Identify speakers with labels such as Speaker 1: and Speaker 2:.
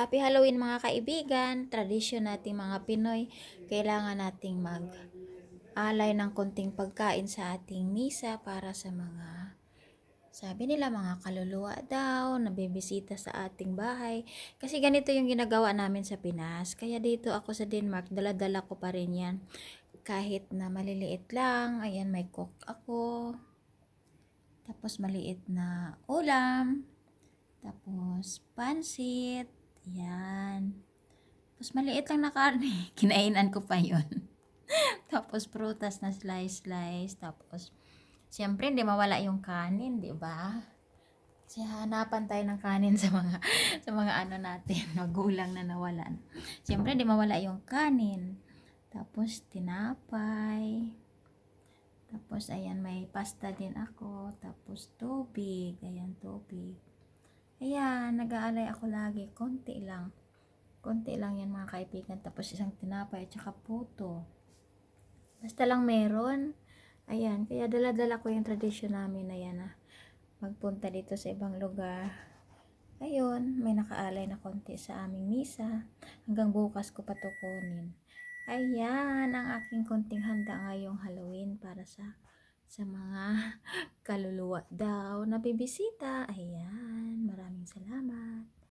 Speaker 1: Happy Halloween mga kaibigan, tradisyon nating mga Pinoy, kailangan nating mag-alay ng konting pagkain sa ating misa para sa mga, sabi nila mga kaluluwa daw, nabibisita sa ating bahay. Kasi ganito yung ginagawa namin sa Pinas. Kaya dito ako sa Denmark, dala-dala ko pa rin yan. Kahit na maliliit lang, ayan may cook ako. Tapos maliit na ulam. Tapos pansit. Yan. Tapos maliit lang na karne. Kinainan ko pa yun. Tapos prutas na slice-slice. Tapos, siyempre, hindi mawala yung kanin, di ba? Kasi hanapan tayo ng kanin sa mga sa mga ano natin, magulang na nawalan. Siyempre, hindi mawala yung kanin. Tapos, tinapay. Tapos, ayan, may pasta din ako. Tapos, tubig. Ayan, tubig. Ayan, nag-aalay ako lagi. Konti lang yan mga kaibigan. Tapos isang tinapay at saka puto. Basta lang meron. Ayan, kaya dala-dala ko yung tradisyon namin na yan magpunta dito sa ibang lugar. Ayun, may nakaalay na konti sa aming misa. Hanggang bukas ko pa to kunin. Ayan, ang aking konting handa ngayong Halloween para sa mga kaluluwa daw na bibisita. Ayan, maraming salamat.